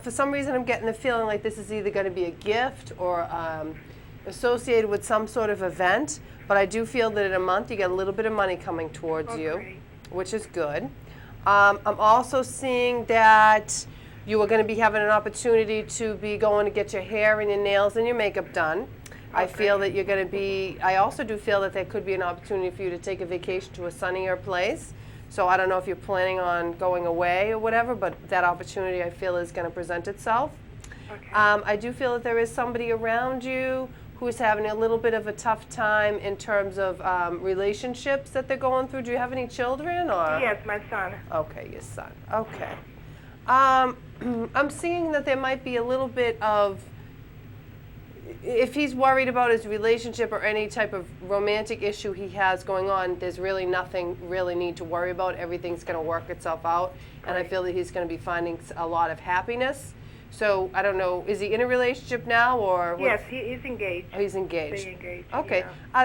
For some reason, I'm getting the feeling like this is either going to be a gift or associated with some sort of event. But I do feel that in a month you get a little bit of money coming towards you, which is good. I'm also seeing that you are going to be having an opportunity to be going to get your hair and your nails and your makeup done. I feel that you're going to be, I also do feel that there could be an opportunity for you to take a vacation to a sunnier place. So I don't know if you're planning on going away or whatever, but that opportunity I feel is going to present itself. I do feel that there is somebody around you who's having a little bit of a tough time in terms of relationships that they're going through. Do you have any children? Or? Yes, my son. Okay, your son. Okay. I'm seeing that there might be a little bit of, if he's worried about his relationship or any type of romantic issue he has going on, there's really nothing really need to worry about. Everything's going to work itself out. And I feel that he's going to be finding a lot of happiness. So I don't know, is he in a relationship now or? Yes, he's engaged. Oh, he's engaged. He's engaged. Okay,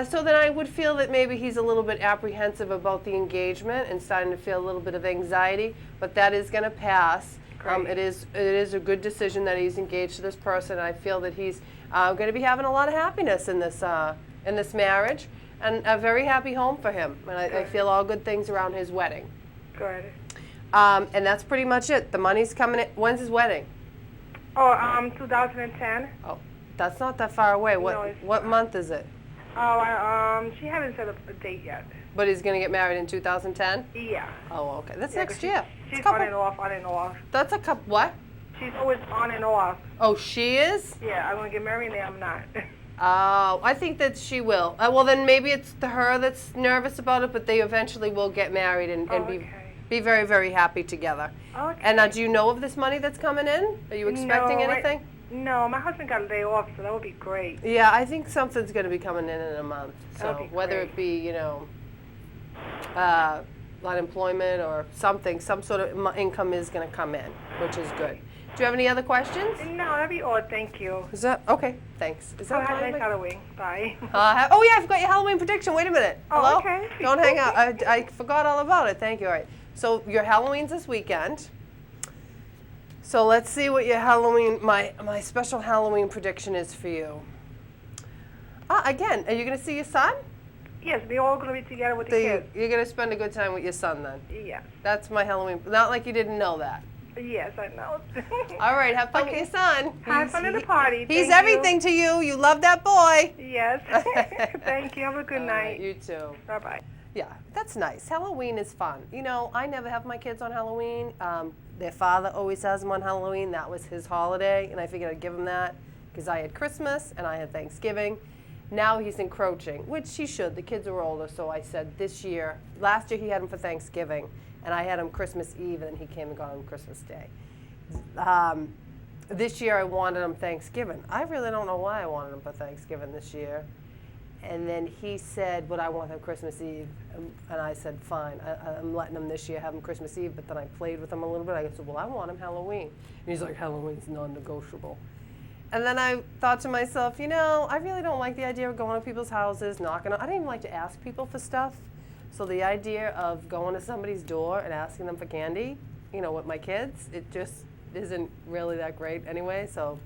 so then I would feel that maybe he's a little bit apprehensive about the engagement and starting to feel a little bit of anxiety, but that is going to pass. It is a good decision that he's engaged to this person. I feel that he's going to be having a lot of happiness in this marriage and a very happy home for him. And I feel all good things around his wedding. Good. And that's pretty much it. The money's coming in. When's his wedding? Oh, 2010. Oh, that's not that far away. What month is it? Oh, she hasn't set up a date yet. But he's going to get married in 2010? Yeah. Oh, okay. That's next year. She's on and off. That's a couple, what? She's always on and off. Oh, she is? Yeah, I'm going to get married and I'm not. Oh, I think that she will. Well, then maybe it's her that's nervous about it, but they eventually will get married and be very, very happy together. Okay. And now, do you know of this money that's coming in? Are you expecting anything? No, my husband got a day off, so that would be great. Yeah, I think something's going to be coming in a month. So whether it be, unemployment or something, some sort of income is going to come in, which is good. Do you have any other questions? No, that'd be all. Thank you. Is that okay? Thanks. Is that have a nice Halloween. Bye. Oh yeah, I forgot your Halloween prediction. Wait a minute. Hello? Oh, okay. Don't hang out. I forgot all about it. Thank you. All right. So your Halloween's this weekend. So let's see what your Halloween, my special Halloween prediction is for you. Again, are you going to see your son? Yes, we're all going to be together with the kids. You're going to spend a good time with your son then? Yes. That's my Halloween. Not like you didn't know that. Yes, I know. All right, have fun with your son. Have fun at the party. He's everything to you. You love that boy. Yes. Thank you. Have a good night. You too. Bye-bye. Yeah, that's nice. Halloween is fun. I never have my kids on Halloween. Their father always has them on Halloween. That was his holiday, and I figured I'd give him that because I had Christmas and I had Thanksgiving. Now he's encroaching, which he should. The kids are older, so I said last year he had them for Thanksgiving, and I had him Christmas Eve, and he came and got him Christmas Day. This year I wanted him Thanksgiving. I really don't know why I wanted him for Thanksgiving this year. And then he said, "Would I want him Christmas Eve?" And I said, "Fine. I'm letting him this year have him Christmas Eve." But then I played with him a little bit. I said, "Well, I want him Halloween." And he's like, "Halloween's non-negotiable." And then I thought to myself, I really don't like the idea of going to people's houses, knocking on. I don't even like to ask people for stuff. So the idea of going to somebody's door and asking them for candy, with my kids, it just isn't really that great anyway. So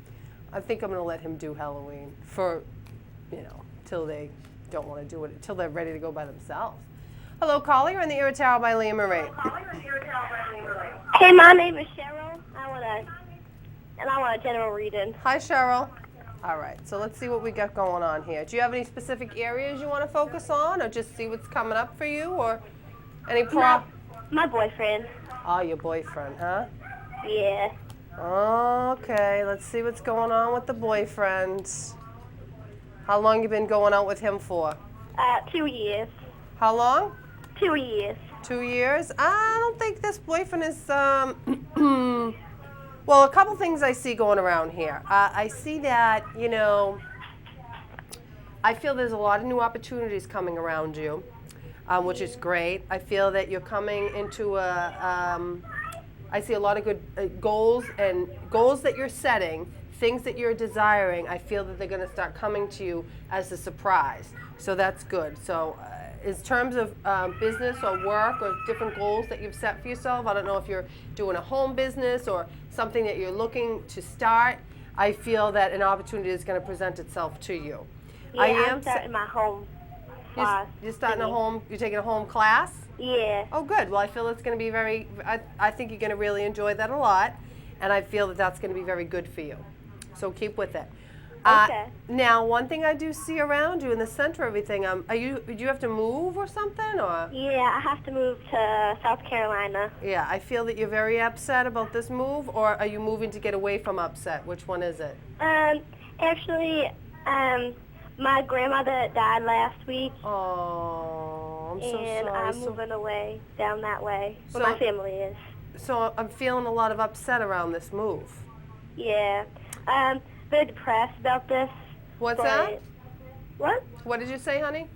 I think I'm going to let him do Halloween for, till they don't want to do it, till they're ready to go by themselves. Hello, caller. You're in the Ear Tarot by Leah Marie. Hey, my name is Cheryl. I want a general reading. Hi, Cheryl. All right, so let's see what we got going on here. Do you have any specific areas you want to focus on, or just see what's coming up for you, or any My boyfriend. Oh, your boyfriend, huh? Yeah. Okay, let's see what's going on with the boyfriend. How long you been going out with him for? 2 years. How long? 2 years. 2 years? I don't think this boyfriend is, well, a couple things I see going around here. I see that, I feel there's a lot of new opportunities coming around you, which is great. I feel that you're coming into I see a lot of good goals and goals that you're setting, things that you're desiring. I feel that they're going to start coming to you as a surprise. So that's good. So in terms of business or work or different goals that you've set for yourself, I don't know if you're doing a home business or something that you're looking to start, I feel that an opportunity is going to present itself to you. Yeah, I'm starting my home class. You're starting a thingy. home, you're taking a home class? Yeah. Oh, good. Well, I feel it's going to be very, I think you're going to really enjoy that a lot, and I feel that that's going to be very good for you. So keep with it. Okay. Now, one thing I do see around you in the center of everything, do you have to move or something, or? Yeah, I have to move to South Carolina. Yeah, I feel that you're very upset about this move, or are you moving to get away from upset? Which one is it? Actually, my grandmother died last week, Oh, I'm so and sorry. I'm moving away down that way. Where So- my family is. So I'm feeling a lot of upset around this move. Yeah. Very depressed about this. What's but- that? What? What did you say, honey?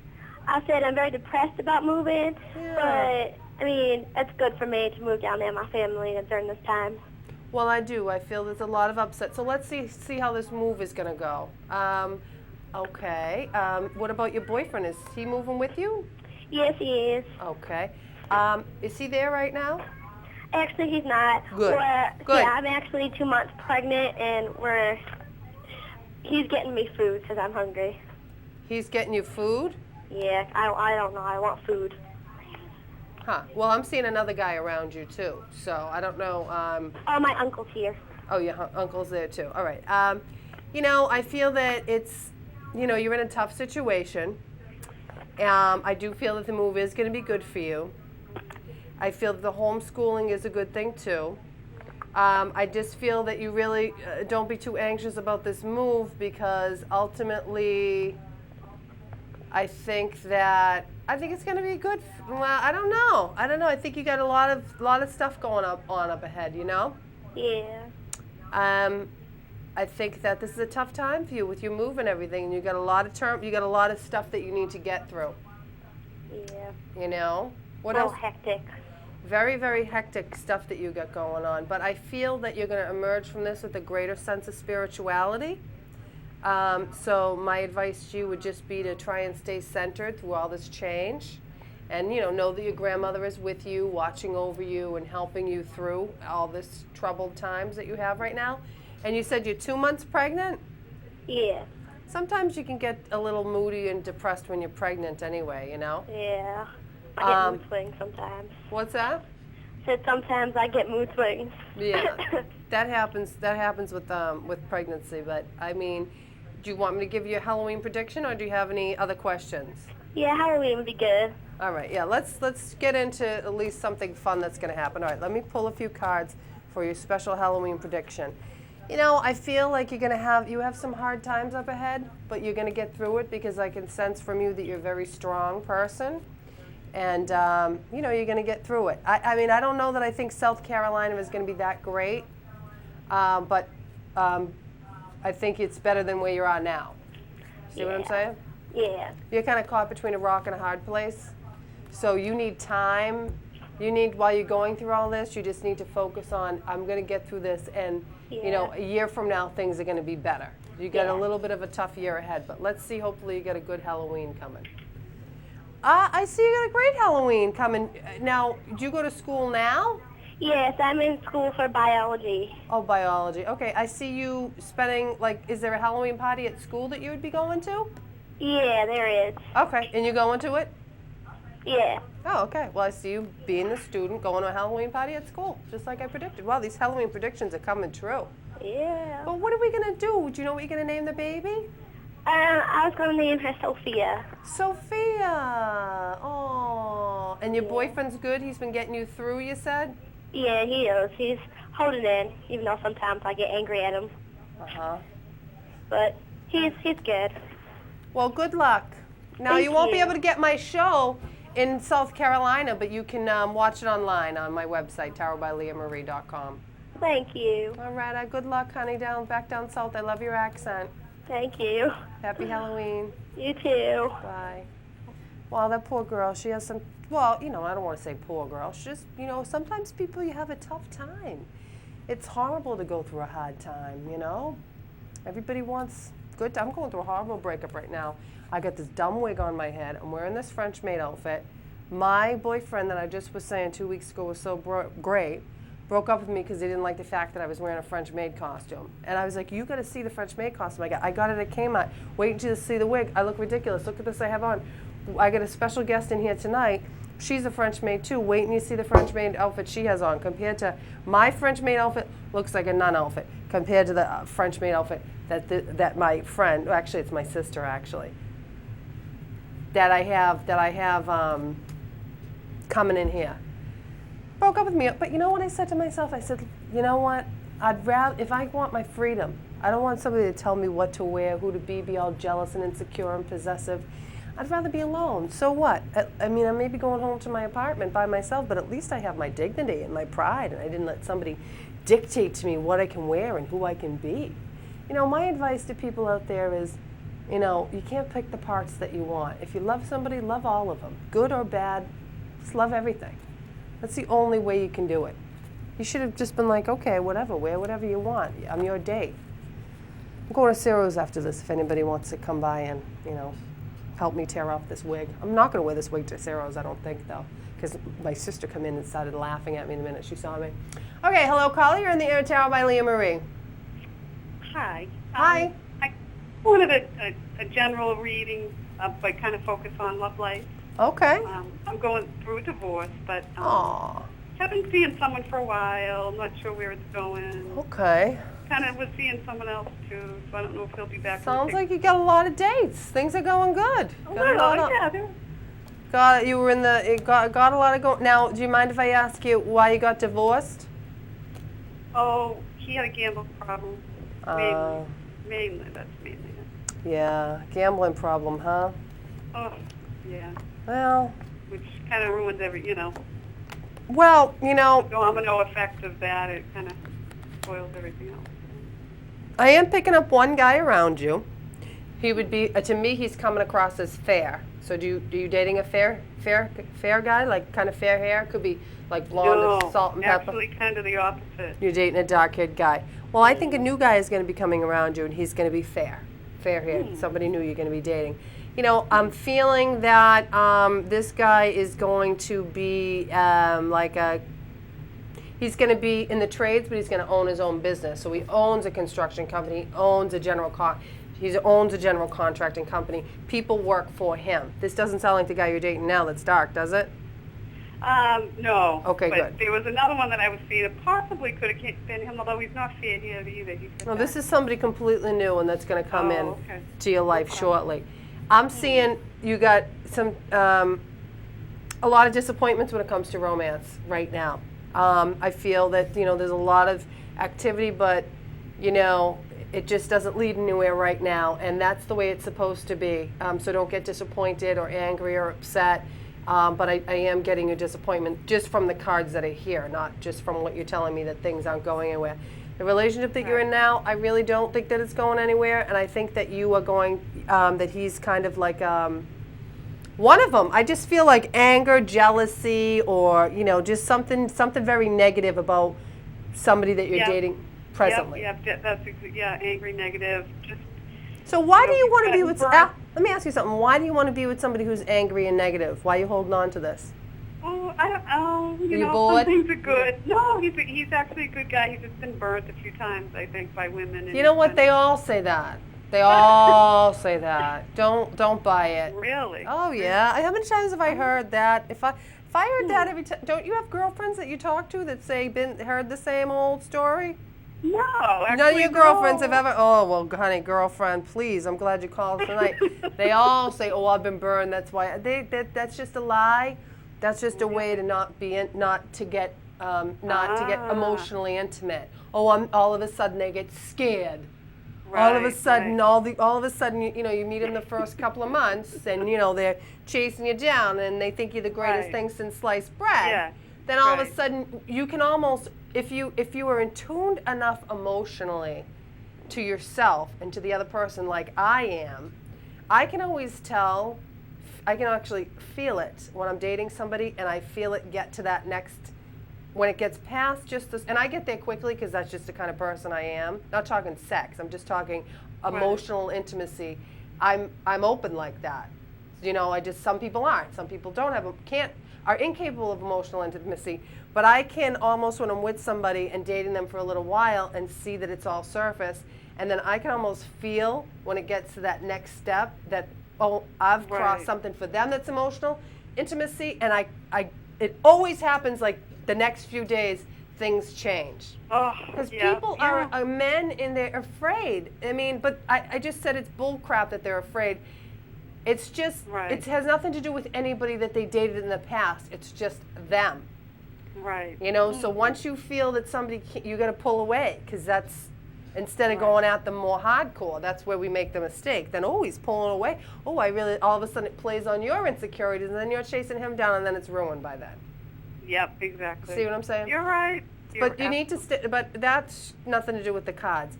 I said I'm very depressed about moving, Yeah. but I mean, it's good for me to move down there with my family during this time. Well, I do. I feel there's a lot of upset. So let's see how this move is going to go. Okay. What about your boyfriend? Is he moving with you? Yes, he is. Okay. Is he there right now? Actually, he's not. Good. Good. Yeah, I'm actually 2 months pregnant, and he's getting me food because I'm hungry. He's getting you food? Yeah, I don't know. I want food. Huh. Well, I'm seeing another guy around you too. So I don't know. Oh, my uncle's here. Oh, your uncle's there too. All right. I feel that it's, you're in a tough situation. I do feel that the move is going to be good for you. I feel that the homeschooling is a good thing too. I just feel that you really don't be too anxious about this move because ultimately, I think it's going to be good. Well, I don't know. I think you got a lot of stuff going on up ahead. Yeah. I think that this is a tough time for you with your move and everything. And you got a lot of stuff that you need to get through. Yeah. What Oh, else? hectic. Very, very hectic stuff that you got going on. But I feel that you're going to emerge from this with a greater sense of spirituality. So my advice to you would just be to try and stay centered through all this change. And, know that your grandmother is with you, watching over you and helping you through all this troubled times that you have right now. And you said you're 2 months pregnant? Yeah. Sometimes you can get a little moody and depressed when you're pregnant anyway, Yeah. I get mood swings sometimes. What's that? Said sometimes I get mood swings. Yeah, that happens with pregnancy. But I mean, do you want me to give you a Halloween prediction, or do you have any other questions? Yeah, Halloween would be good. All right, yeah, let's get into at least something fun that's going to happen. All right, let me pull a few cards for your special Halloween prediction. I feel like you have some hard times up ahead, but you're going to get through it because I can sense from you that you're a very strong person. And, you're going to get through it. I mean, I don't know that I think South Carolina is going to be that great, but I think it's better than where you are now. See what I'm saying? Yeah. You're kind of caught between a rock and a hard place. So you need time. While you're going through all this, you just need to focus on, I'm going to get through this, and, a year from now, things are going to be better. You got a little bit of a tough year ahead, but let's see, hopefully you got a good Halloween coming. I see you got a great Halloween coming. Now, do you go to school now? Yes, I'm in school for biology. Oh, biology. Okay, I see you spending, is there a Halloween party at school that you would be going to? Yeah, there is. Okay, and you're going to it? Yeah. Oh, okay. Well, I see you being the student going to a Halloween party at school, just like I predicted. Wow, these Halloween predictions are coming true. Yeah. Well, what are we going to do? Do you know what you're going to name the baby? I was going to name her Sophia. Sophia. Oh. And your boyfriend's good? He's been getting you through, you said? Yeah, he is. He's holding in, even though sometimes I get angry at him. Uh-huh. But he's good. Well, good luck. Now, Thank you won't be you. able to get my show in South Carolina, but you can watch it online on my website, tarotbyleahmarie.com. Thank you. All right, good luck, honey, back down south. I love your accent. Thank you. Happy Halloween. You too. Bye. Well, that poor girl, she has some, I don't want to say poor girl. She just, sometimes people, you have a tough time. It's horrible to go through a hard time, Everybody wants good. I'm going through a horrible breakup right now. I got this dumb wig on my head. I'm wearing this French maid outfit. My boyfriend that I just was saying 2 weeks ago was so great, broke up with me because he didn't like the fact that I was wearing a French maid costume. And I was like, you got to see the French maid costume. I got it at Kmart. Wait until you see the wig. I look ridiculous. Look at this I have on. I got a special guest in here tonight. She's a French maid too. Wait and you see the French maid outfit she has on compared to my French maid outfit. Looks like a nun outfit compared to the French maid outfit that my friend, actually it's my sister actually, that I have coming in here. Broke up with me, but you know what I said to myself? I said, you know what? I'd rather, if I want my freedom, I don't want somebody to tell me what to wear, who to be all jealous and insecure and possessive. I'd rather be alone. So what? I mean, I may be going home to my apartment by myself, but at least I have my dignity and my pride, and I didn't let somebody dictate to me what I can wear and who I can be. You know, my advice to people out there is, you know, you can't pick the parts that you want. If you love somebody, love all of them. Good or bad, just love everything. That's the only way you can do it. You should have just been like, okay, whatever, wear whatever you want. I'm your date. I'm going to Ciro's after this if anybody wants to come by and, you know, help me tear off this wig. I'm not going to wear this wig to Ciro's, I don't think, though, because my sister came in and started laughing at me the minute she saw me. Okay, hello, caller. You're in the Air Tarot by Leah Marie. Hi. Hi. I wanted a general reading, but kind of focus on love life. Okay. I'm going through a divorce, but Aw. haven't seen someone for a while. Not sure where it's going. Okay. Kind of was seeing someone else too, so I don't know if he'll be back. Sounds like you got a lot of dates. Things are going good. Got you were in the got a lot of going. Now, do you mind if I ask you why you got divorced? Oh, he had a gambling problem. Mainly, that's mainly it. Yeah, gambling problem, huh? Oh, yeah. Well, Which kind of ruins every, you know, the domino effect of that. It kind of spoils everything else. I am picking up one guy around you. He would be, to me, he's coming across as fair. So do you dating a fair guy, like kind of fair hair? Could be like blonde No, or salt and pepper. actually kind of the opposite. You're dating a dark-haired guy. Well, I think a new guy is going to be coming around you, and he's going to be fair-haired. Somebody new you're going to be dating. You know, I'm feeling that this guy is going to be he's going to be in the trades, but he's going to own his own business. So he owns a construction company, he owns a he owns a general contracting company. People work for him. This doesn't sound like the guy you're dating now that's dark, does it? No. Okay, but good. There was another one that I was seeing that possibly could have been him, although he's not fair here either. No, this is somebody completely new and that's going to come in okay. to your life problem. shortly. I'm seeing you got some a lot of disappointments when it comes to romance right now. I feel that there's a lot of activity, but it just doesn't lead anywhere right now, and that's the way it's supposed to be. So don't get disappointed or angry or upset. But I am getting a disappointment just from the cards that I hear, not just from what you're telling me that things aren't going anywhere. The relationship that you're in now, I really don't think that it's going anywhere, and I think that you are going, that he's kind of like one of them. I just feel like anger, jealousy, or just something very negative about somebody that you're dating presently. Angry, negative. Just. So why do you want to be with? burnt. Let me ask you something. Why do you want to be with somebody who's angry and negative? Why are you holding on to this? Oh, I don't know. You bored? Some things are good. No, he's actually a good guy. He's just been burnt a few times, I think, by women. And You know what? They all say that. They all say that. Don't buy it. Really? Oh yeah. How many times have I heard that? If I heard that every time, don't you have girlfriends that you talk to that say heard the same old story? No, actually, None of your girlfriends no. have ever. Oh well, honey, girlfriend, please. I'm glad you called tonight. They all say, "Oh, I've been burned." That's why. That's just a lie. That's just a way to not to get emotionally intimate. Oh, all of a sudden they get scared. Right, all of a sudden, right. all of a sudden, you meet them the first couple of months, and they're chasing you down, and they think you're the greatest Right. thing since sliced bread. Yeah, Then all of a right. sudden, you can almost, if you are in tuned enough emotionally to yourself and to the other person, like I am, I can always tell. I can actually feel it when I'm dating somebody, and I feel it get to that next when it gets past just this, and I get there quickly because that's just the kind of person I am. Not talking sex, I'm just talking emotional intimacy. I'm open like that. You know, some people aren't. Some people don't have, are incapable of emotional intimacy. But I can almost, when I'm with somebody and dating them for a little while, and see that it's all surface, and then I can almost feel when it gets to that next step that, oh, I've crossed something for them that's emotional intimacy, and it always happens like the next few days things change. Oh, Because yeah. people are men and they're afraid. I mean, but I just said it's bull crap that they're afraid. It's just, it has nothing to do with anybody that they dated in the past. It's just them. Right. You know, so once you feel that somebody, you got to pull away, because that's, instead of going at them more hardcore, that's where we make the mistake. Then, oh, he's pulling away. Oh, all of a sudden it plays on your insecurities, and then you're chasing him down, and then it's ruined by then. Yep, exactly. See what I'm saying? You're right. But you need to but that's nothing to do with the cards.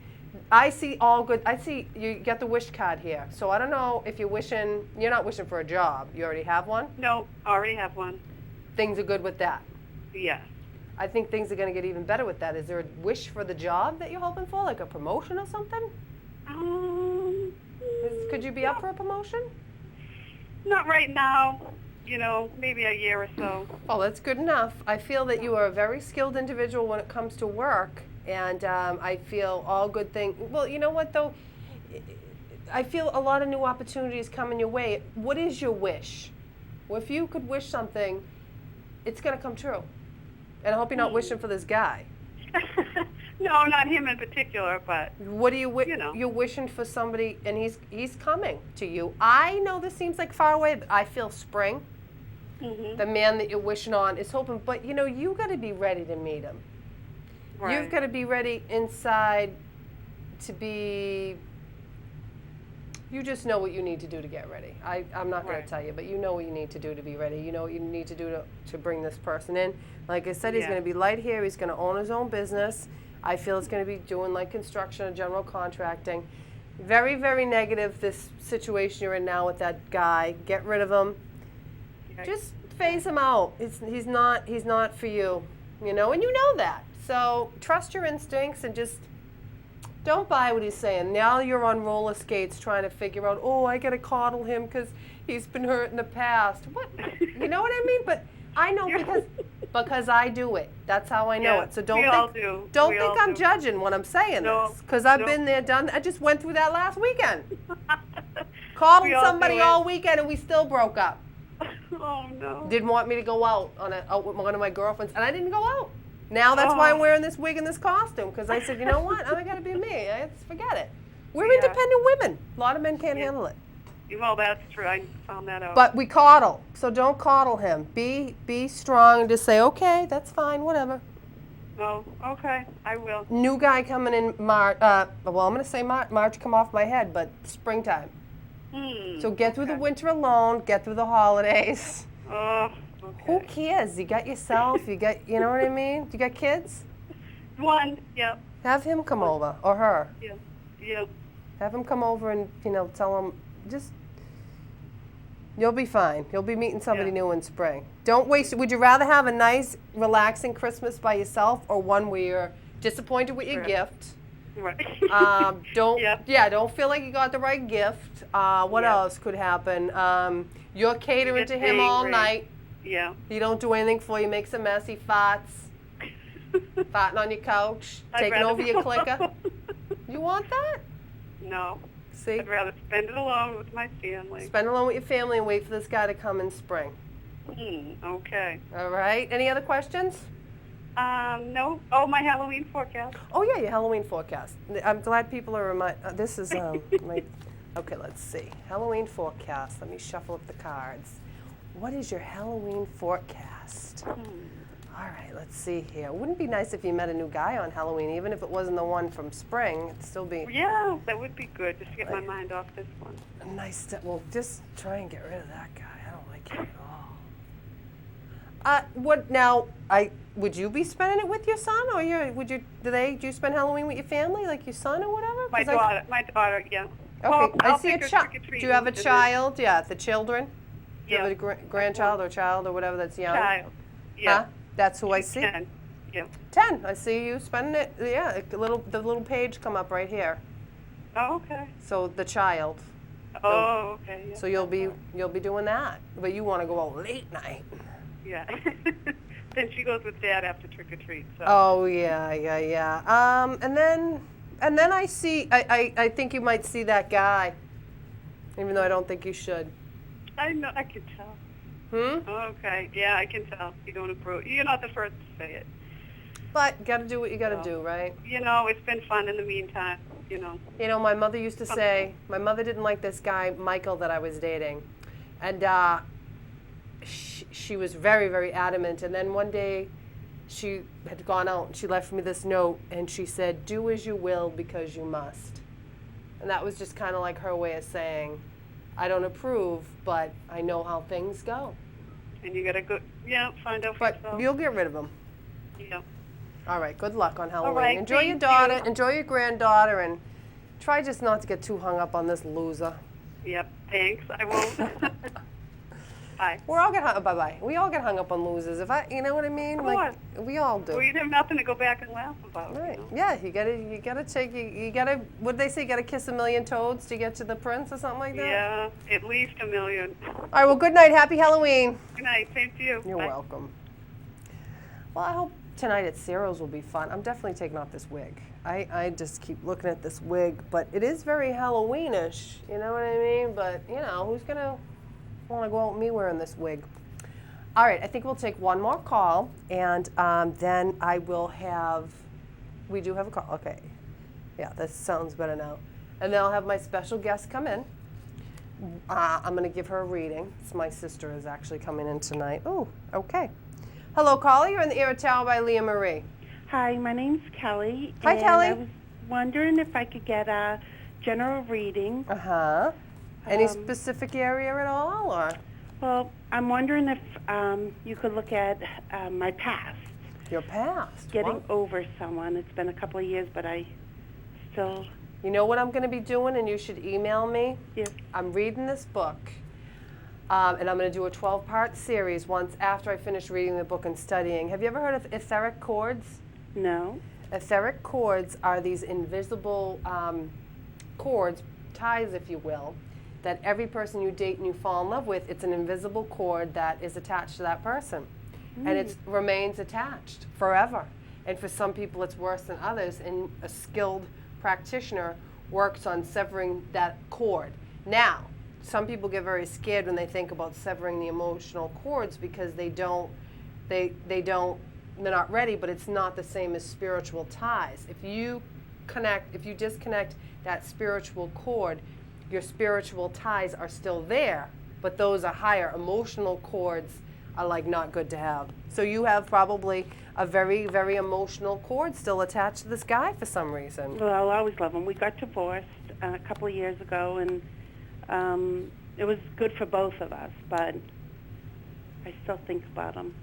I see all good. I see you get the wish card here. So I don't know if you're not wishing for a job. You already have one? No, already have one. Things are good with that. Yes. I think things are going to get even better with that. Is there a wish for the job that you're hoping for, like a promotion or something? Could you be up for a promotion? Not right now. You know, maybe a year or so. Oh, that's good enough. I feel that you are a very skilled individual when it comes to work, and I feel all good things. Well, you know what, though? I feel a lot of new opportunities coming your way. What is your wish? Well, if you could wish something, it's going to come true. And I hope you're not wishing for this guy. No, not him in particular, but What do you you know. You're wishing for somebody, and he's coming to you. I know this seems like far away, but I feel spring. The man that you're wishing on is hoping, but you know, you got to be ready to meet him. right. You've got to be ready inside to be. You just know what you need to do to get ready. I'm not going to tell you, but you know what you need to do to be ready. You know what you need to do to bring this person in. Like I said, he's going to be light here. He's going to own his own business. I feel he's going to be doing like construction or general contracting. Very, very negative, this situation you're in now with that guy. Get rid of him. Just phase him out. He's not for you, you know, and you know that. So trust your instincts and just don't buy what he's saying. Now you're on roller skates trying to figure out, oh, I got to coddle him because he's been hurt in the past. What? You know what I mean? But I know because I do it. That's how I know it. So don't think I'm judging when I'm saying this, because I've been there, done. I just went through that last weekend. Coddled somebody all weekend and we still broke up. Oh no. Didn't want me to go out with one of my girlfriends, and I didn't go out. Now that's why I'm wearing this wig and this costume, because I said, you know what? I got to be me. Forget it. We're independent women. A lot of men can't handle it. Well, that's true. I found that out. But we coddle, so don't coddle him. Be strong and just say, okay, that's fine, whatever. Oh, okay. I will. New guy coming in March. Well, I'm going to say March come off my head, but springtime. So get through the winter alone, get through the holidays. Oh, okay. Who cares? You got yourself, you know what I mean? You got kids? One, yeah. Have him come over, or her. Yeah. Have him come over and, tell him, you'll be fine. You'll be meeting somebody new in spring. Don't waste it. Would you rather have a nice, relaxing Christmas by yourself, or one where you're disappointed with your gift? Right. Don't feel like you got the right gift. What else could happen? You're catering to him all night. Yeah. He don't do anything for you, makes a mess, he farts. Farting on your couch, taking over your clicker. You want that? No. See? I'd rather spend it alone with my family. Spend it alone with your family and wait for this guy to come in spring. Okay. All right. Any other questions? No. Oh, my Halloween forecast. Oh, yeah, your Halloween forecast. I'm glad people are this is okay, let's see. Halloween forecast. Let me shuffle up the cards. What is your Halloween forecast? All right, let's see here. Wouldn't it be nice if you met a new guy on Halloween, even if it wasn't the one from spring? It'd still be... Yeah, that would be good, just to get my mind off this one. Nice. Well, just try and get rid of that guy. I don't like him at all. Would you be spending it with your son, or do you spend Halloween with your family, like your son or whatever? My daughter, yeah. Okay, Well, I I'll see a take her child. trick-or-treating Do you have a and then- child? Yeah, the children? Do you Yeah. have a grandchild or child or whatever that's young? Child. Yeah. Huh? That's who I see. 10. you. 10. I see you spending it. Yeah, the little page come up right here. Oh, okay. So the child. Oh, okay. Yeah. So you'll be doing that, but you want to go out late night. Yeah. Then she goes with Dad after trick or treat. So. Oh yeah. And then I see. I think you might see that guy, even though I don't think you should. I know. I can tell. Hmm. Okay. Yeah, I can tell. You don't approve. You're not the first to say it. But got to do what you got to No. do, right? You know, it's been fun in the meantime. You know. You know, my mother used to say, my mother didn't like this guy, Michael, that I was dating. And she was very, very adamant. And then one day she had gone out and she left me this note and she said, do as you will because you must. And that was just kind of like her way of saying, I don't approve, but I know how things go. And you gotta go. Yeah, find out for But yourself. you'll get rid of him. Yeah. All right, good luck on Halloween. right, Enjoy your thank daughter, you. enjoy your granddaughter, and try just not to get too hung up on this loser. Yep. Thanks. I won't. Bye. We all get bye-bye. We all get hung up on losers. You know what I mean? Of Like we all do. We have nothing to go back and laugh about. Right. You know? Yeah, you gotta take you gotta what'd they say, you gotta kiss a million toads to get to the prince or something like that? Yeah, at least a million. All right, well good night, happy Halloween. Good night. Same to you. You're Bye. welcome. Well, I hope tonight at Ciro's will be fun. I'm definitely taking off this wig. I just keep looking at this wig, but it is very Halloweenish, you know what I mean? But you know, who's gonna wanna go out with me wearing this wig? All right, I think we'll take one more call, and then I will have, we do have a call, okay. Yeah, this sounds better now. And then I'll have my special guest come in. I'm gonna give her a reading. It's my sister is actually coming in tonight. Oh, okay. Hello, caller, you're in the Air Tower by Leah Marie. Hi, my name's Kelly. Hi, and Kelly. I was wondering if I could get a general reading. Uh-huh. Any Um, specific area at all, or Well, I'm wondering if you could look at my past, your past? getting Wow. over someone. It's been a couple of years, but I still, You know what I'm gonna be doing, and you should email me? yes. I'm reading this book, and I'm going to do a 12-part series once after I finish reading the book and studying. Have you ever heard of etheric chords? No. Etheric chords are these invisible chords, ties, if you will, that every person you date and you fall in love with, it's an invisible cord that is attached to that person. And it remains attached forever. And for some people, it's worse than others, and a skilled practitioner works on severing that cord. Now, some people get very scared when they think about severing the emotional cords because they're not ready, but it's not the same as spiritual ties. If you disconnect that spiritual cord, your spiritual ties are still there, but those are higher. Emotional cords are like not good to have. So you have probably a very, very emotional cord still attached to this guy for some reason. Well, I'll always love him. We got divorced a couple of years ago, and it was good for both of us, but I still think about him.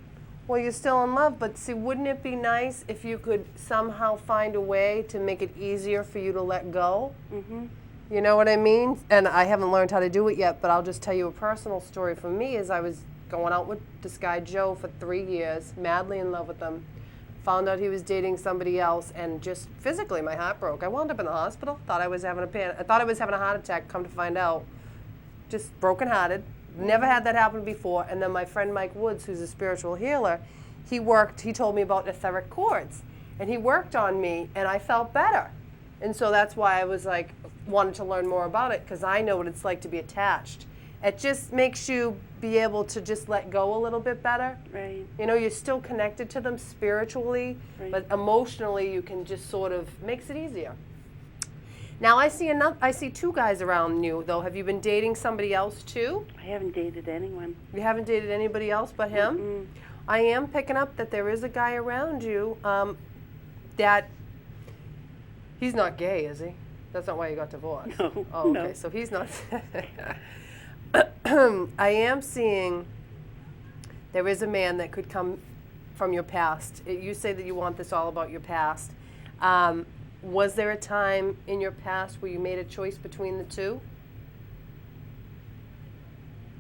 Well, you're still in love, but see, wouldn't it be nice if you could somehow find a way to make it easier for you to let go? Mm-hmm. You know what I mean? And I haven't learned how to do it yet, but I'll just tell you a personal story for me is I was going out with this guy, Joe, for 3 years, madly in love with him. Found out he was dating somebody else, and just physically my heart broke. I wound up in the hospital, thought I was having a heart attack, come to find out. Just brokenhearted. Never had that happen before. And then my friend Mike Woods, who's a spiritual healer, he told me about etheric cords. And he worked on me, and I felt better. And so that's why I was like, wanted to learn more about it, because I know what it's like to be attached. It just makes you be able to just let go a little bit better. Right. You know, you're still connected to them spiritually, Right. but emotionally you can just sort of, makes it easier. Now I see two guys around you though. Have you been dating somebody else too? I haven't dated anyone. You haven't dated anybody else but him? Mm-mm. I am picking up that there is a guy around you that, he's not gay, is he? That's not why you got divorced. No, Oh, okay, no. so he's not. I am seeing there is a man that could come from your past. You say that you want this all about your past. Was there a time in your past where you made a choice between the two?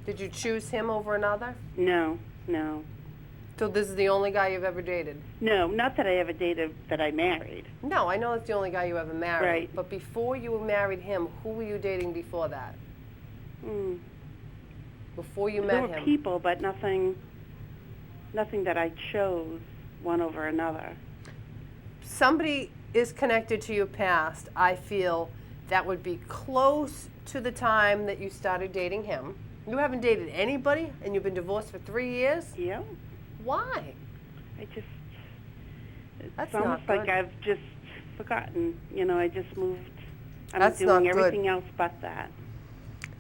Did you choose him over another? No, no. So this is the only guy you've ever dated? No, not that I ever dated that I married. No, I know that's the only guy you ever married. Right. But before you married him, who were you dating before that? Mm. Before you There met were him? people, but nothing that I chose one over another. Somebody is connected to your past, I feel that would be close to the time that you started dating him. You haven't dated anybody and you've been divorced for 3 years? Yeah. Why? It's That's almost not good. like I've just forgotten. I just moved. I'm That's doing not good. everything else but that.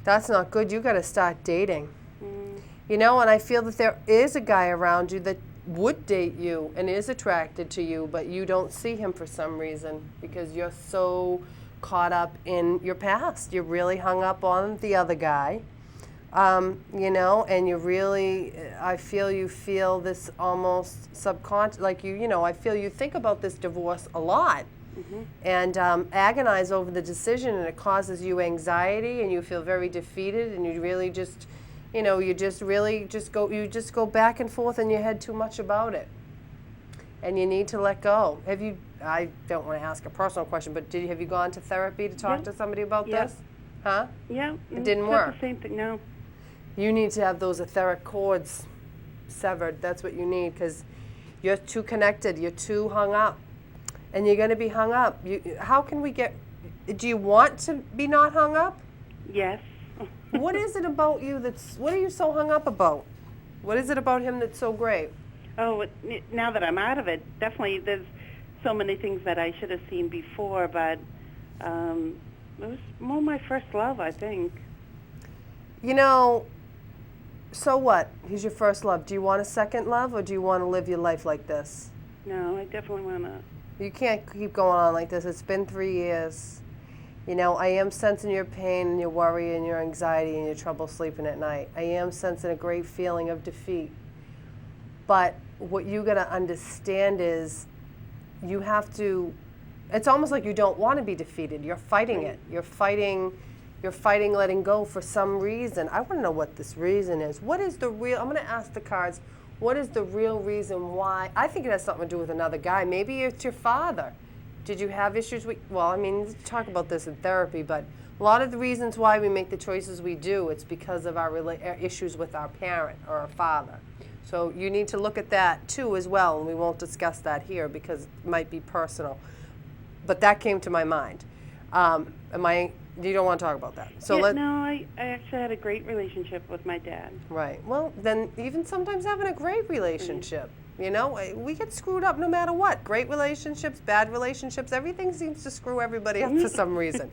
That's not good. You got to start dating. Mm. And I feel that there is a guy around you that would date you and is attracted to you, but you don't see him for some reason because you're so caught up in your past. You're really hung up on the other guy, and you really, I feel you feel this almost subconscious, like I feel you think about this divorce a lot. Mm-hmm. And agonize over the decision, and it causes you anxiety, and you feel very defeated, and you really just, you just go back and forth in your head too much about it, and you need to let go. I don't want to ask a personal question, but have you gone to therapy to talk Yeah. to somebody about Yeah. this? Huh? Yeah. It didn't it's work. Not the same thing. No. You need to have those etheric cords severed. That's what you need, because you're too connected. You're too hung up. And you're going to be hung up. How can we do you want to be not hung up? Yes. What is it about you what are you so hung up about? What is it about him that's so great? Oh, now that I'm out of it, definitely there's so many things that I should have seen before, but it was more my first love, I think. So what? He's your first love. Do you want a second love, or do you want to live your life like this? No, I definitely want to. You can't keep going on like this. It's been 3 years. I am sensing your pain and your worry and your anxiety and your trouble sleeping at night. I am sensing a great feeling of defeat. But what you got to understand is you have to, it's almost like you don't want to be defeated. You're fighting it. You're fighting letting go for some reason. I want to know what this reason is. What is the real, I'm going to ask the cards, what is the real reason why? I think it has something to do with another guy. Maybe it's your father. Did you have issues with, talk about this in therapy, but a lot of the reasons why we make the choices we do, it's because of our issues with our parent or our father. So you need to look at that too as well, and we won't discuss that here because it might be personal. But that came to my mind. You don't want to talk about that. So No, I actually had a great relationship with my dad. Right. Well, then even sometimes having a great relationship, we get screwed up no matter what. Great relationships, bad relationships, everything seems to screw everybody up for some reason.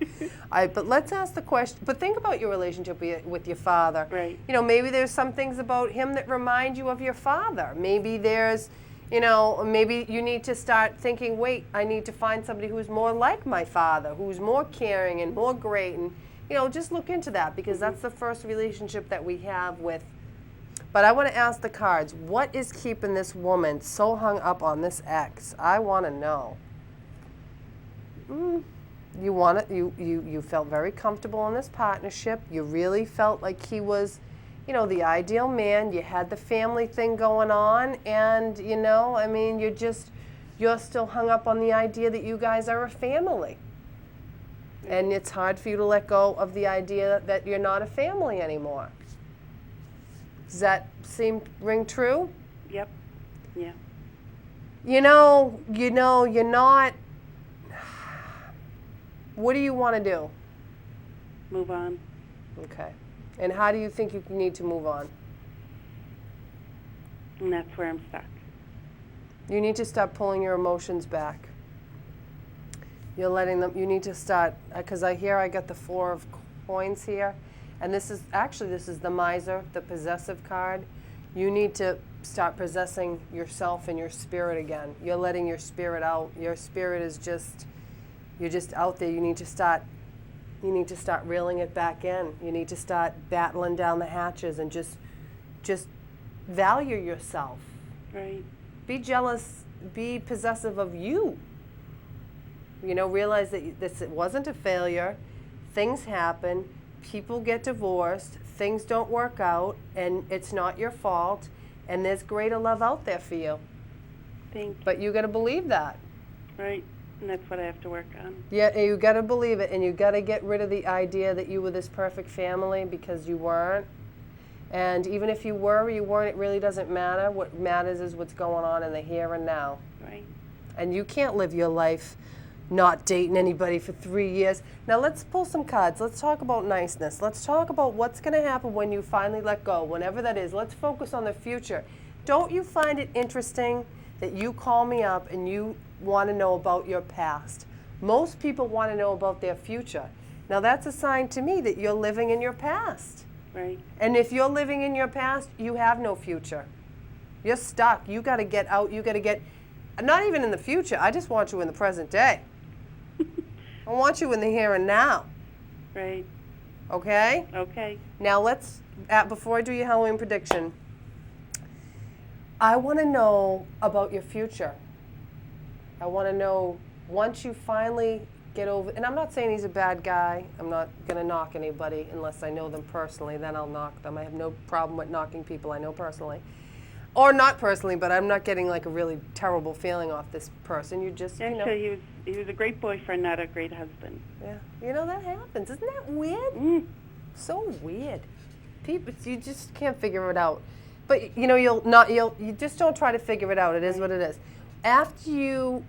But let's ask the question. But think about your relationship with your father. Right. Maybe there's some things about him that remind you of your father. Maybe there's, maybe you need to start thinking, wait, I need to find somebody who's more like my father, who's more caring and more great. And, just look into that because that's the first relationship that we have with. But I want to ask the cards, what is keeping this woman so hung up on this ex? I want to know. You felt very comfortable in this partnership. You really felt like he was, the ideal man. You had the family thing going on, and you're still hung up on the idea that you guys are a family. And it's hard for you to let go of the idea that you're not a family anymore. Does that ring true? Yep. Yeah. You're not. What do you want to do? Move on. Okay. And how do you think you need to move on? And that's where I'm stuck. You need to start pulling your emotions back. You're letting them, you need to start, because I got the 4 of coins here, and this is the miser, the possessive card. You need to start possessing yourself and your spirit again. You're letting your spirit out. Your spirit is you're just out there. You need to start reeling it back in. You need to start battling down the hatches and just value yourself. Right. Be jealous, be possessive of you. Realize that it wasn't a failure. Things happen. People get divorced. Things don't work out, and it's not your fault. And there's greater love out there for you. Thank you. But you got to believe that. Right, and that's what I have to work on. Yeah, you got to believe it, and you got to get rid of the idea that you were this perfect family, because you weren't. And even if you were or you weren't, it really doesn't matter. What matters is what's going on in the here and now. Right. And you can't live your life not dating anybody for 3 years. Now let's pull some cards. Let's talk about niceness. Let's talk about what's going to happen when you finally let go, whenever that is. Let's focus on the future. Don't you find it interesting that you call me up and you want to know about your past? Most people want to know about their future. Now that's a sign to me that you're living in your past. Right. And if you're living in your past, you have no future. You're stuck. You got to get out. You got to get, not even in the future. I just want you in the present day. I want you in the here and now. Right. Okay? Okay. Now let's, before I do your Halloween prediction, I want to know about your future. I want to know, once you finally get over, and I'm not saying he's a bad guy. I'm not going to knock anybody unless I know them personally. Then I'll knock them. I have no problem with knocking people I know personally. Or not personally, but I'm not getting like a really terrible feeling off this person. You just, you know. Actually, he was a great boyfriend, not a great husband. Yeah. You know, that happens. Isn't that weird? Mm. So weird. People, you just can't figure it out. But you know, you just don't try to figure it out. It is what it is. After you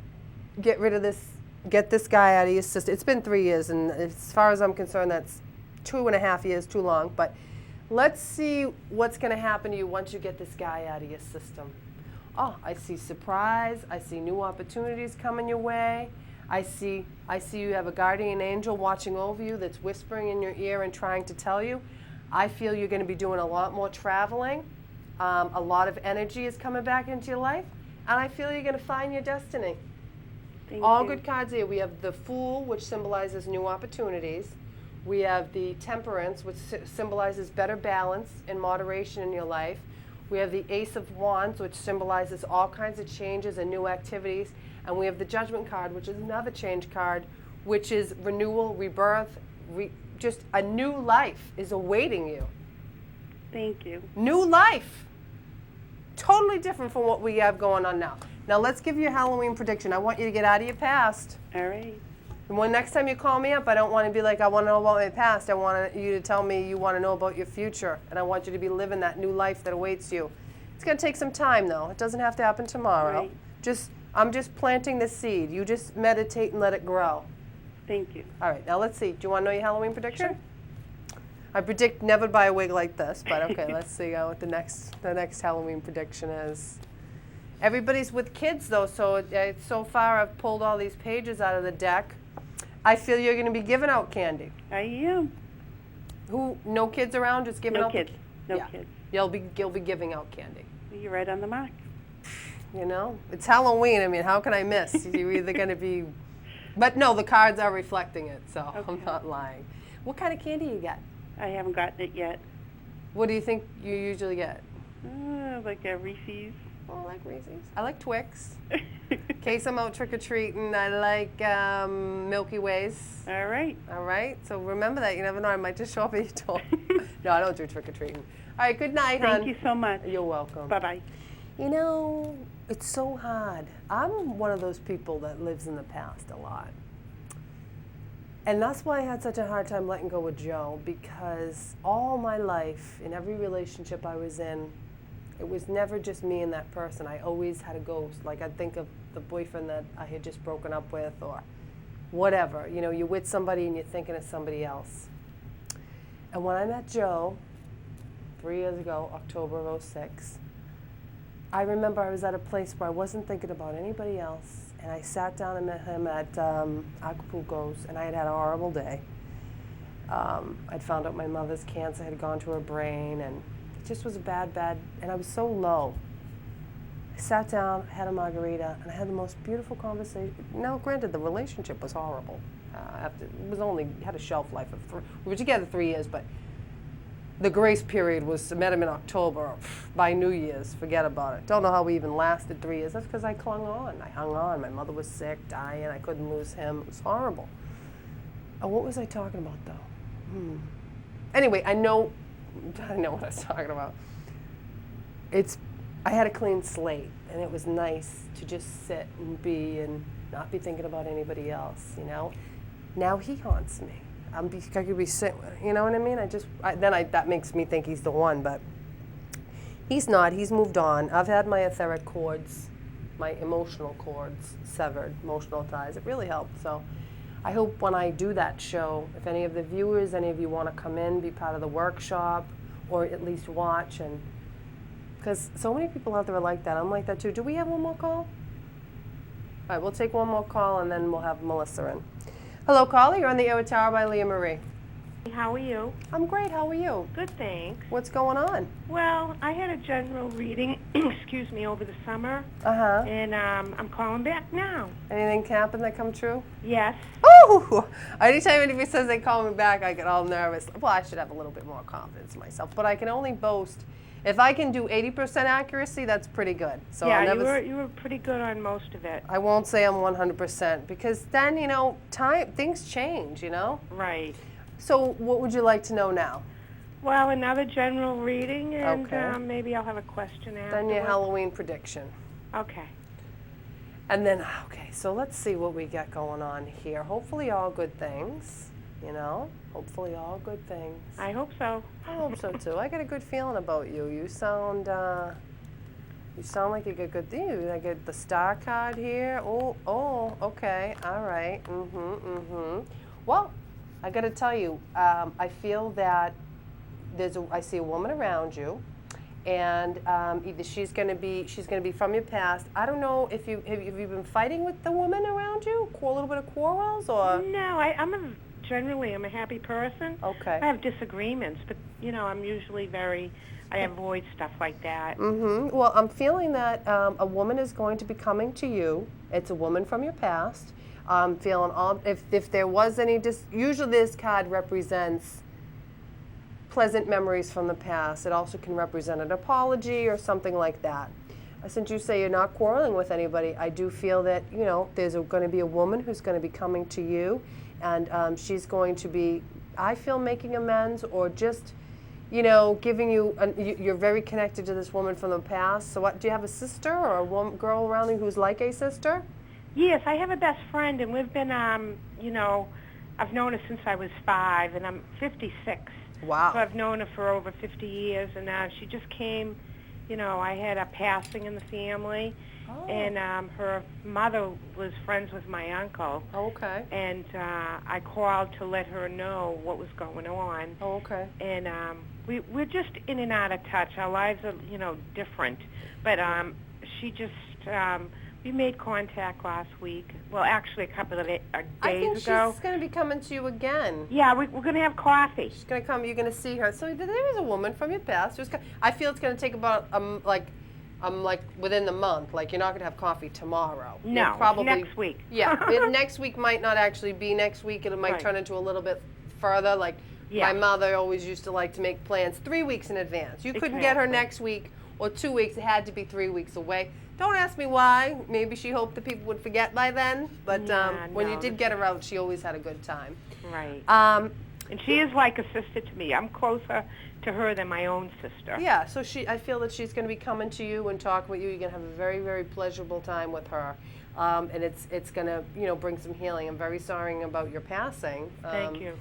get rid of this, get this guy out of your system. It's been 3 years, and as far as I'm concerned, that's 2.5 years too long. But let's see what's going to happen to you once you get this guy out of your system. Oh, I see surprise. I see new opportunities coming your way. I see you have a guardian angel watching over you that's whispering in your ear and trying to tell you. I feel you're going to be doing a lot more traveling. A lot of energy is coming back into your life. And I feel you're going to find your destiny. Thank All you. good cards here. We have the Fool, which symbolizes new opportunities. We have the Temperance, which symbolizes better balance and moderation in your life. We have the Ace of Wands, which symbolizes all kinds of changes and new activities. And we have the Judgment card, which is another change card, which is renewal, rebirth, just a new life is awaiting you. Thank you. New life. Totally different from what we have going on now. Now let's give you a Halloween prediction. I want you to get out of your past. All right. And when next time you call me up, I don't want to be like, I want to know about my past. I want you to tell me you want to know about your future. And I want you to be living that new life that awaits you. It's going to take some time, though. It doesn't have to happen tomorrow. Right. I'm just planting the seed. You just meditate and let it grow. Thank you. All right, now let's see. Do you want to know your Halloween prediction? Sure. I predict never buy a wig like this, but okay, let's see what the next Halloween prediction is. Everybody's with kids, though, so far I've pulled all these pages out of the deck. I feel you're going to be giving out candy. I am. No kids around, just giving No out? kids. No Yeah. kids. You'll be giving out candy. You're right on the mark. You know, it's Halloween. I mean, how can I miss? You're either going to be, but no, the cards are reflecting it, so I'm Okay. not lying. What kind of candy you get? I haven't gotten it yet. What do you think you usually get? Like a Reese's. Oh, I like Reese's. I like Twix. In case I'm out trick-or-treating, I like Milky Ways. All right. All right, so remember that. You never know, I might just show up at your door. No, I don't do trick-or-treating. All right, good night, hon. Thank you so much. You're welcome. Bye-bye. You know, it's so hard. I'm one of those people that lives in the past a lot. And that's why I had such a hard time letting go of Joe, because all my life, in every relationship I was in, it was never just me and that person. I always had a ghost. Like, I'd think of the boyfriend that I had just broken up with or whatever. You know, you're with somebody and you're thinking of somebody else. And when I met Joe 3 years ago, October of '06, I remember I was at a place where I wasn't thinking about anybody else, and I sat down and met him at Acapulco's, and I had had a horrible day. I'd found out my mother's cancer had gone to her brain, and it just was a bad, and I was so low. I sat down, had a margarita, and I had the most beautiful conversation. Now, granted, the relationship was horrible. Had a shelf life of we were together 3 years, but the grace period was, I met him in October. By New Year's, forget about it. Don't know how we even lasted 3 years. That's because I clung on. I hung on. My mother was sick, dying. I couldn't lose him. It was horrible. Oh, what was I talking about, though? Anyway, I know what I was talking about. I had a clean slate, and it was nice to just sit and be and not be thinking about anybody else, you know. Now he haunts me. I could be sitting, you know what I mean? That makes me think he's the one, but he's not. He's moved on. I've had my etheric cords, my emotional cords severed, emotional ties. It really helped. So I hope when I do that show, if any of the viewers, any of you want to come in, be part of the workshop, or at least watch, and because so many people out there are like that. I'm like that too. Do we have one more call? All right, we'll take one more call, and then we'll have Melissa in. Hello, caller. You're on the air with Tara by Leah Marie. How are you? I'm great. How are you? Good, thanks. What's going on? Well, I had a general reading, excuse me, over the summer, Uh-huh. and I'm calling back now. Anything happen that come true? Yes. Oh! Anytime anybody says they call me back, I get all nervous. Well, I should have a little bit more confidence in myself, but I can only boast. If I can do 80% accuracy, that's pretty good. So yeah, I'll never you were pretty good on most of it. I won't say I'm 100% because then, you know, things change, you know? Right. So what would you like to know now? Well, another general reading, and Okay. Maybe I'll have a question afterwards. Then your Halloween prediction. Okay. And then, okay, so let's see what we got going on here. Hopefully all good things, you know? Hopefully all good things. I hope so. I hope so too. I get a good feeling about you. You sound like you get good things. I get the star card here. Oh, okay, all right. Well, I got to tell you, I feel that I see a woman around you, and either she's going to be from your past. I don't know if have you been fighting with the woman around you, a little bit of quarrels, or No, generally I'm a happy person. okay. I have disagreements, but you know, I'm usually I avoid stuff like that. Well, I'm feeling that a woman is going to be coming to you. It's a woman from your past. I'm feeling if there was any usually this card represents pleasant memories from the past. It also can represent an apology or something like that. Since you say you're not quarreling with anybody, I do feel that, you know, there's going to be a woman who's going to be coming to you, and she's going to be, I feel, making amends or just, you know, giving you, you're very connected to this woman from the past. So what, do you have a sister or a girl around you who's like a sister? Yes, I have a best friend, and we've been, you know, I've known her since I was 5, and I'm 56. Wow. So I've known her for over 50 years, and she just came, you know, I had a passing in the family, and her mother was friends with my uncle. Okay. And I called to let her know what was going on. Oh, okay. And we're just in and out of touch. Our lives are, you know, different. But she just, we made contact last week. Well, actually, a couple of days I think ago. she's going to be coming to you again. Yeah, we're going to have coffee. She's going to come. You're going to see her. So there is a woman from your past. I feel it's going to take about like within the month. Like you're not going to have coffee tomorrow. No, You'll probably next week. Yeah, next week might not actually be next week. It might Right. turn into a little bit further. Like Yeah. my mother always used to like to make plans 3 weeks in advance. You couldn't get her Exactly. next week or 2 weeks. It had to be 3 weeks away. Don't ask me why. Maybe she hoped that people would forget by then. But when you no, did get her out, she always had a good time. Right. Um, And she is like a sister to me. I'm closer to her than my own sister. Yeah, so I feel that she's going to be coming to you and talking with you. You're going to have a very, very pleasurable time with her, and it's going to, you know, bring some healing. I'm very sorry about your passing. Thank you.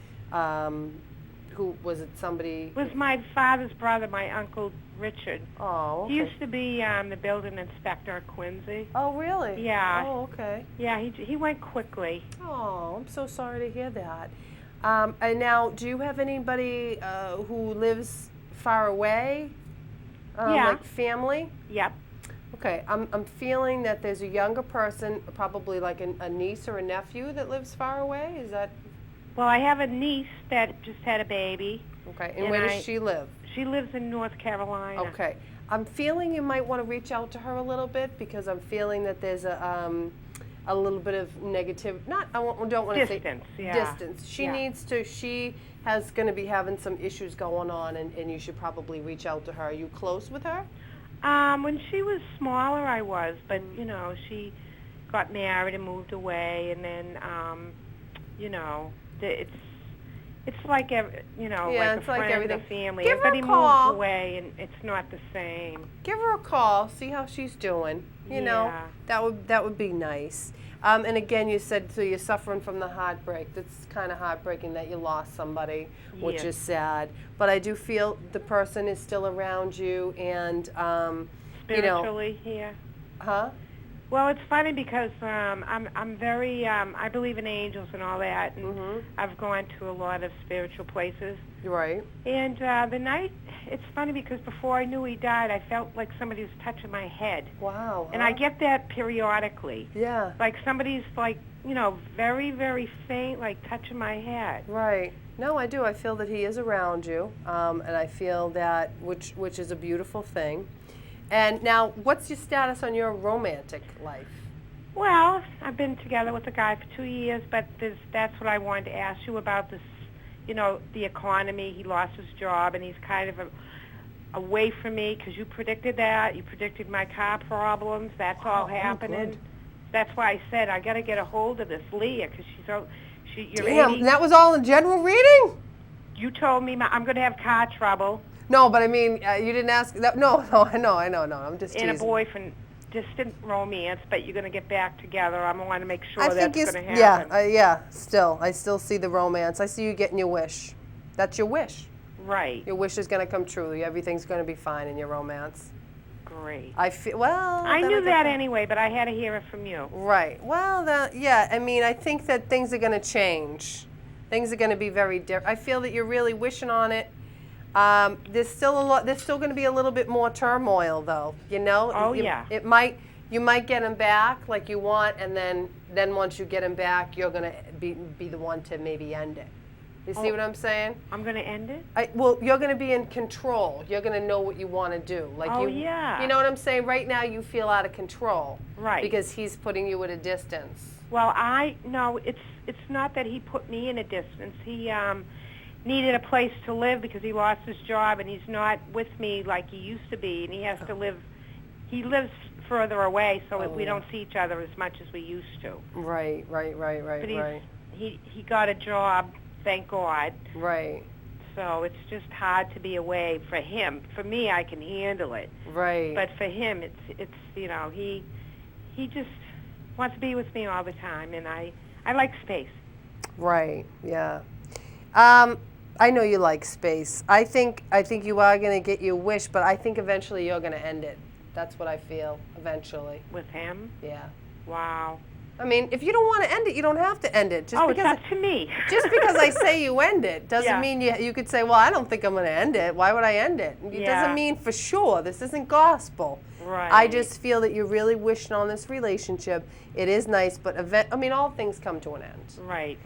Who was it? Somebody? It was my father's brother, my Uncle Richard. Oh, okay. He used to be the building inspector at Quincy. Oh, really? Yeah. Oh, okay. Yeah, he went quickly. Oh, I'm so sorry to hear that. And now, do you have anybody who lives far away? Yeah. Like family? Yep. Okay, I'm feeling that there's a younger person, probably like a niece or a nephew that lives far away. Is that Well, I have a niece that just had a baby. okay? And And where does she live? She lives in North Carolina. Okay, I'm feeling you might want to reach out to her a little bit because I'm feeling that there's a little bit of negative. Don't want to say Distance, yeah. distance. She Yeah. needs to. She has going to be having some issues going on, and you should probably reach out to her. Are you close with her? When she was smaller, I was, but you know, she got married and moved away, and then, you know, it's it's like Yeah, like a it's like friend, everything. a family. Give her a Everybody call. moves away, and it's not the same. Give her a call, see how she's doing. You know, Yeah. that would be nice. And again, you said so you're suffering from the heartbreak. That's kind of heartbreaking that you lost somebody, which Yes. is sad. But I do feel the person is still around you, and you know, Spiritually here. huh? Well, it's funny because I'm very I believe in angels and all that, and Mhm. I've gone to a lot of spiritual places. You're right. And the night, it's funny because before I knew he died, I felt like somebody was touching my head, Wow. and I get that periodically. Yeah. Like somebody's like very very faint, like touching my head. Right. No, I do. I feel that he is around you, and I feel that which is a beautiful thing. And now, what's your status on your romantic life? Well, I've been together with a guy for 2 years, but that's what I wanted to ask you about this, the economy. He lost his job, and he's kind of away from me because you predicted that. You predicted my car problems. That's all happening. good. That's why I said I got to get a hold of this Leah because you're Damn, 80. that was all in general reading? You told me I'm going to have car trouble No, but I mean, you didn't ask that. No, I know. I'm just and a teasing. boyfriend. Distant romance, but you're going to get back together. I want to make sure I that's think going to happen. I still see the romance. I see you getting your wish. That's your wish. Right. Your wish is going to come true. Everything's going to be fine in your romance. Great. I feel well. I then knew get that anyway, but I had to hear it from you. Right. Well, I mean, I think that things are going to change. Things are going to be very different. I feel that you're really wishing on it. There's still a lot. There's still going to be a little bit more turmoil, though. Oh, yeah. You might get him back like you want, and then once you get him back, you're going to be the one to maybe end it. You see what I'm saying? I'm going to end it? Well, you're going to be in control. You're going to know what you want to do. Like Oh, you, yeah. You know what I'm saying? Right now, you feel out of control. Right. Because he's putting you at a distance. Well, no, it's not that he put me in a distance. He needed a place to live because he lost his job, and he's not with me like he used to be, and he has to live. He lives further away, so we don't see each other as much as we used to. Right. But he got a job, thank God. Right. So it's just hard to be away for him. For me, I can handle it. Right. But for him, it's he just wants to be with me all the time, and I like space. Right. Yeah. I know you like space. I think you are going to get your wish, but I think eventually you're going to end it. That's what I feel. Eventually. With him? Yeah. Wow. I mean, if you don't want to end it, you don't have to end it. Just It's because up to me. just because I say you end it doesn't Yeah. mean you could say, well, I don't think I'm going to end it. Why would I end it? It Yeah. doesn't mean for sure. This isn't gospel. Right. I just feel that you're really wishing on this relationship. It is nice, but all things come to an end. Right.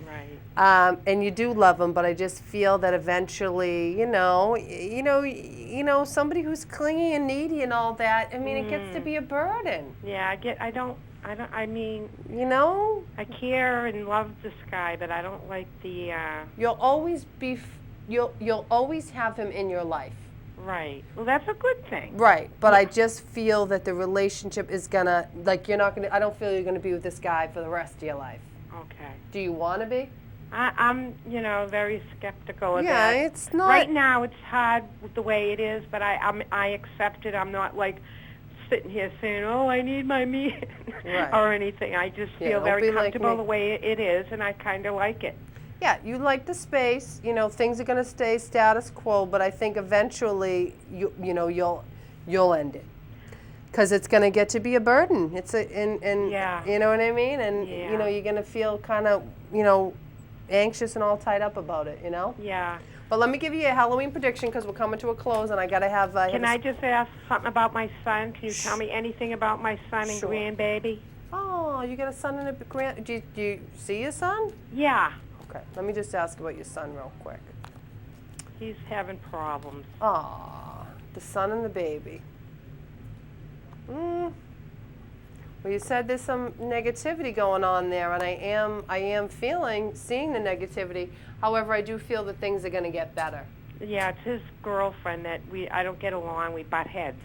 And you do love him, but I just feel that eventually, somebody who's clingy and needy and all that. I mean, it gets to be a burden. Yeah, I mean, You know, I care and love this guy, but I don't like the, you'll always you'll always have him in your life. right. Well, that's a good thing. Right, but I just feel that the relationship is gonna, you're not gonna, I don't feel you're gonna be with this guy for the rest of your life. Okay. Do you want to be? I'm, very skeptical of Yeah, that. it's not. Right now, it's hard with the way it is, but I accept it. I'm not like sitting here saying, "Oh, I need my me," Right. or anything. I just Yeah, feel don't very be like comfortable me. the way it is, and I kind of like it. Yeah, you like the space. Things are gonna stay status quo, but I think eventually you'll end it. Because it's going to get to be a burden. Yeah. You know what I mean? And, Yeah. you're going to feel kind of, anxious and all tied up about it, Yeah. But let me give you a Halloween prediction because we're coming to a close and I got to have... Can I just ask something about my son? Can you tell me anything about my son and Sure. grandbaby? Oh, you got a son and a grand... Do you see your son? Yeah. Okay, let me just ask about your son real quick. He's having problems. Aw, the son and the baby. Well, you said there's some negativity going on there, and I am seeing the negativity. However, I do feel that things are going to get better. Yeah, it's his girlfriend that I don't get along. We butt heads.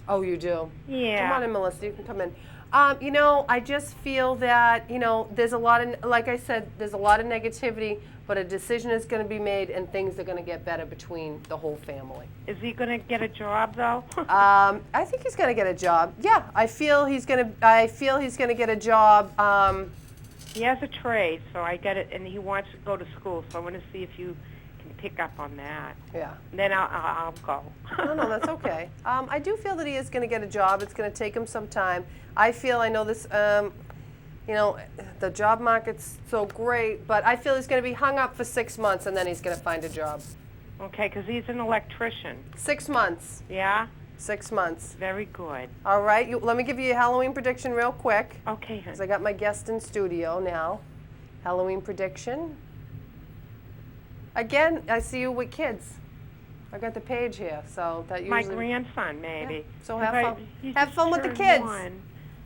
Oh, you do? Yeah. Come on in, Melissa. You can come in. I just feel that, there's a lot of, like I said, there's a lot of negativity, but a decision is going to be made and things are going to get better between the whole family. Is he going to get a job though? I think he's going to get a job. Yeah, I feel he's going to get a job. He has a trade, so I get it, and he wants to go to school. So I want to see if you can pick up on that. Yeah. And then I'll go. No, that's okay. I do feel that he is going to get a job. It's going to take him some time. I know this, you know, the job market's so great, but I feel he's going to be hung up for 6 months and then he's going to find a job. Okay, because he's an electrician. 6 months. Yeah? 6 months. Very good. All right. Let me give you a Halloween prediction real quick. Okay, hon. Because I got my guest in studio now. Halloween prediction. Again, I see you with kids. I got the page here, so that My usually. grandson, maybe. Yeah, so 'Cause have fun. he Have just fun with the turned kids. 1,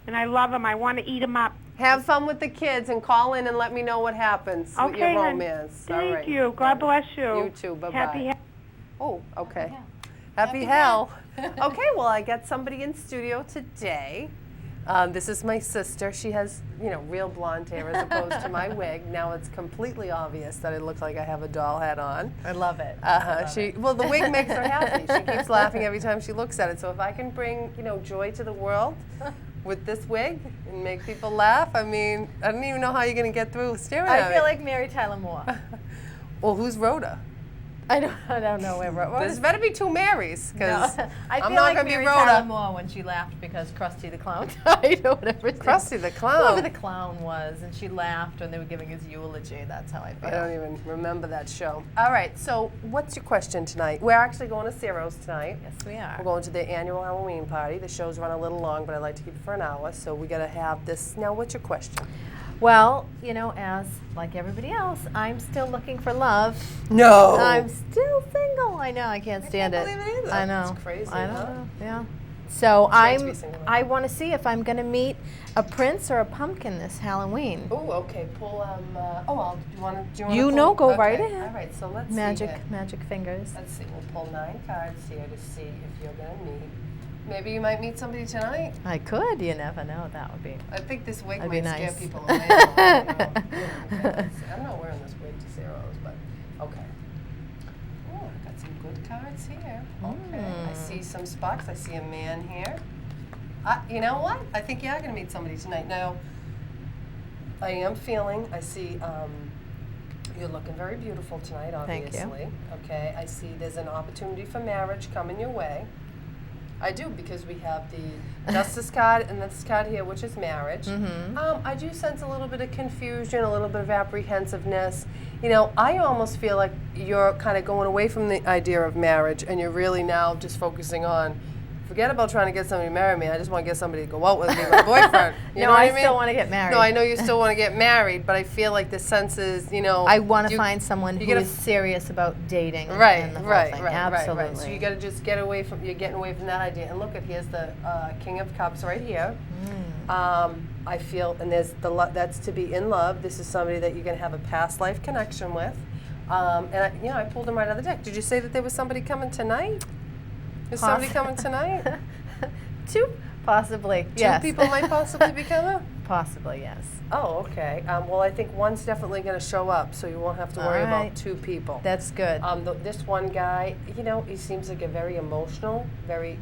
and I love him. I want to eat him up. Have fun with the kids and call in and let me know what happens with Okay, your hon. romance. All Thank right. you. God bless you. You too. Bye-bye. Happy Oh, okay. Happy hell. Okay, well, I got somebody in studio today. This is my sister. She has, you know, real blonde hair as opposed to my wig. Now it's completely obvious that it looks like I have a doll hat on. I love it. Well, the wig makes her happy. She keeps laughing every time she looks at it. So if I can bring, you know, joy to the world with this wig and make people laugh, I mean, I don't even know how you're going to get through staring at I me. feel like Mary Tyler Moore. Well, who's Rhoda? I don't know where There's better be two Marys, because I I'm feel not like going to be Mary Tyler Rhoda. Moore when she laughed because Krusty the Clown died or whatever. his name- Krusty the Clown. Whoever the clown was, and she laughed when they were giving his eulogy. That's how I feel. I don't even remember that show. All right, so what's your question tonight? We're actually going to Ciro's tonight. Yes, we are. We're going to the annual Halloween party. The show's run a little long, but I like to keep it for an hour, so we got to have this. Now, what's your question? Well, you know, as like everybody else, I'm still looking for love. No. I'm still single. I know. I can't stand can't it. believe it either. I know. It's crazy, I huh? know. Yeah. So Great to be single. I want to see if I'm going to meet a prince or a pumpkin this Halloween. Oh, okay. Pull. Do you want to? You pull? know, go Okay. right ahead. All right. So let's Magic, see. Here. magic fingers. Let's see. We'll pull 9 cards here to see if you're going to meet. Maybe you might meet somebody tonight. I could. You never know. That would be. I think this wig That'd be might scare nice. people away. I'm not wearing this wig to Ciro's, but okay. Oh, I got some good cards here. Okay. I see some sparks. I see a man here. You know what? I think you are going to meet somebody tonight. Now, I am feeling, I see you're looking very beautiful tonight, Thank you. obviously. Okay. I see there's an opportunity for marriage coming your way. I do, because we have the justice card and this card here, which is marriage. Mm-hmm. I do sense a little bit of confusion, a little bit of apprehensiveness. You know, I almost feel like you're kind of going away from the idea of marriage, and you're really now just focusing on, forget about trying to get somebody to marry me. I just want to get somebody to go out with me, my boyfriend. You No, know what I I mean? still want to get married. No, I know you still want to get married, but I feel like the sense is, you know, I want to you- find someone you who gotta- is serious about dating Right, and the whole right, thing. right, Absolutely. right. So you got to just get away from, you're getting away from that idea. And look at, here's the King of Cups right here. I feel, and there's that's to be in love. This is somebody that you're going to have a past life connection with. And I pulled him right out of the deck. Did you say that there was somebody coming tonight? Is somebody coming tonight? Two, possibly. Two Yes. people might possibly be coming? Possibly, yes. Oh, okay. Well, I think one's definitely going to show up, so you won't have to worry All right. about 2 people. That's good. This one guy, you know, he seems like a very emotional, very.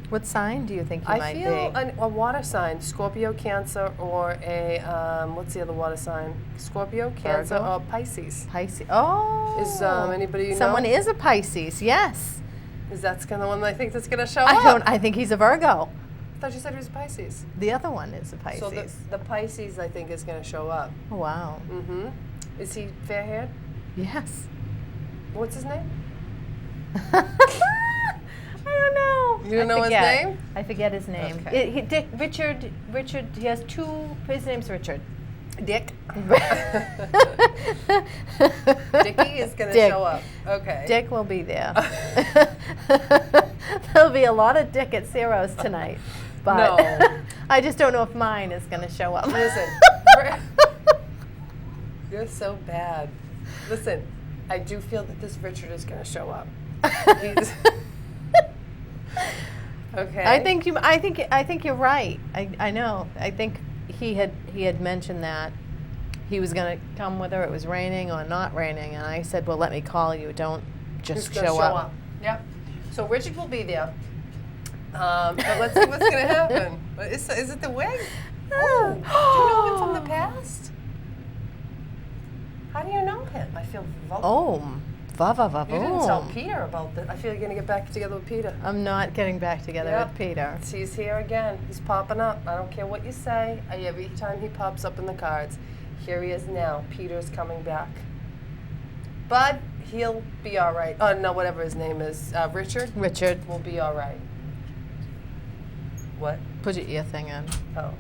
What sign do you think you I might feel be? a water sign, Scorpio, Cancer, or a what's the other water sign? Scorpio, Cancer, Virgo? or Pisces. Pisces. Oh. Is anybody you Someone know? is a Pisces. Yes. Is that kind of the one I think that's going to show up? I think he's a Virgo. I thought you said he was Pisces. The other one is a Pisces. So the Pisces I think is going to show up. Oh, wow. Mm-hmm. Is he fair haired? Yes. What's his name? I don't know. You don't know his forget. name? I forget his name. Okay. Richard, he has 2, his name's Richard. Dick. Dickie is going to Dick. show up. Okay. Dick will be there. There'll be a lot of Dick at Ciro's tonight. But No. I just don't know if mine is going to show up. Listen. You're so bad. Listen, I do feel that this Richard is going to show up. He's okay. I think you're right. I know. I think he had mentioned that. he was going to come whether it was raining or not raining, and I said, well, let me call you. Don't just Who's gonna show up. Yep. So Richard will be there. But let's see what's going to happen. Is it the wig? Oh, do you know him from the past? How do you know him? I feel Oh, va. You didn't tell Peter about that. I feel you're going to get back together with Peter. I'm not getting back together Yep. with Peter. He's here again. He's popping up. I don't care what you say. Every time he pops up in the cards, here he is now. Peter's coming back. Bud, he'll be all right. Oh, no, whatever his name is. Richard Richard, will be all right. What? put your ear thing in. Oh.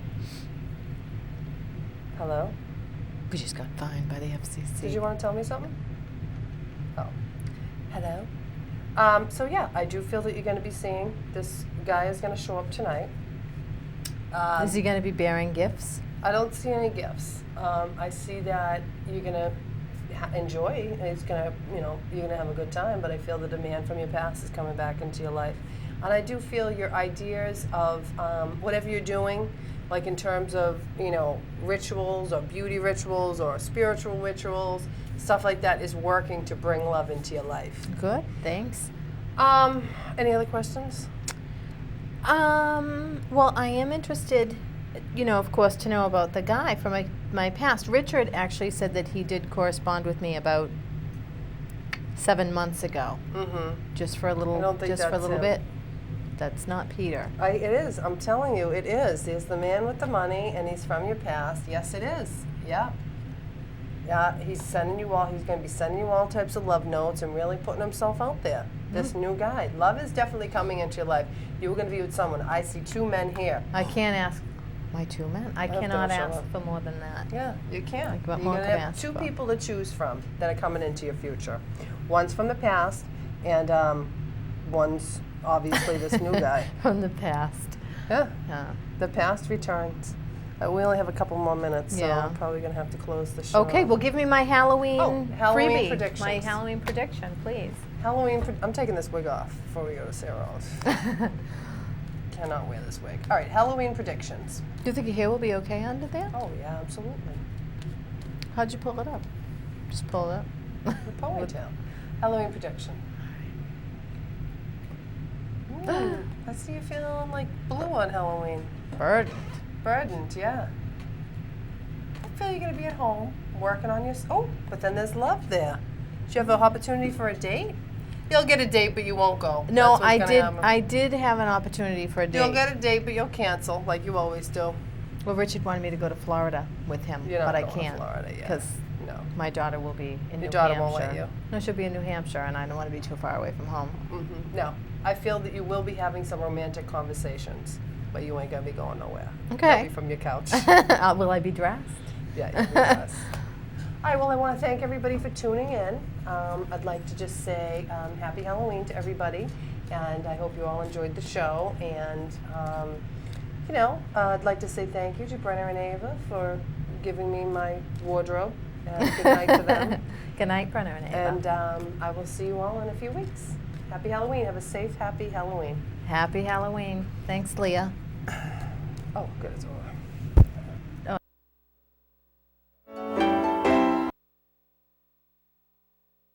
Hello? We just got fined by the FCC. Did you want to tell me something? Oh. Hello? So yeah, I do feel that you're going to be seeing this guy is going to show up tonight. Is he going to be bearing gifts? I don't see any gifts. I see that you're going to enjoy, and it's going to, you're going to have a good time, but I feel the demand from your past is coming back into your life. And I do feel your ideas of whatever you're doing, like in terms of, rituals or beauty rituals or spiritual rituals, stuff like that is working to bring love into your life. Good, thanks. Any other questions? Well, I am interested, of course, to know about the guy from my past. Richard actually said that he did correspond with me about 7 months ago, just for a little, I don't think just for a that's little him. bit. That's not Peter. It is. I'm telling you, it is. There's the man with the money, and he's from your past. Yes, it is. Yeah. Yeah, he's going to be sending you all types of love notes and really putting himself out there. This new guy. Love is definitely coming into your life. You were going to be with someone. I see 2 men here. I can't ask my 2 men. I If they cannot don't show ask up. for more than that. Yeah, you can. Like, what You're more going to can I have ask 2 for? people to choose from that are coming into your future. One's from the past, and one's obviously this new guy. From the past. Yeah, Yeah. the past returns. We only have a couple more minutes, so Yeah. I'm probably going to have to close the show. Okay, well, give me my Halloween, Halloween freebie. predictions. My Halloween prediction, please. I'm taking this wig off before we go to Sarah Rose. Cannot wear this wig. All right, Halloween predictions. Do you think your hair will be okay under there? Oh, yeah, absolutely. How'd you pull it up? Just pull it up. The ponytail. Halloween prediction. Ooh, I see you feeling like blue on Halloween. Burdened. Burdened, yeah. I feel you're going to be at home working on your... Oh, but then there's love there. Do you have an opportunity for a date? You'll get a date, but you won't go. No, That's what's I gonna did. happen. I did have an opportunity for a date. You'll get a date, but you'll cancel, like you always do. Well, Richard wanted me to go to Florida with him, You're not but I going to can't Florida yet. because No. my daughter will be in New Your daughter Hampshire. won't let you. No, she'll be in New Hampshire, and I don't want to be too far away from home. No. I feel that you will be having some romantic conversations, but you ain't going to be going nowhere. Okay. Maybe from your couch. Will I be dressed? Yeah, you'll be dressed. All right, well, I want to thank everybody for tuning in. I'd like to just say happy Halloween to everybody, and I hope you all enjoyed the show. And, I'd like to say thank you to Brenner and Ava for giving me my wardrobe. Good night to them. Good night, Brenner and Ava. And I will see you all in a few weeks. Happy Halloween. Have a safe, happy Halloween. Happy Halloween. Thanks, Leah. Oh, good, it's over.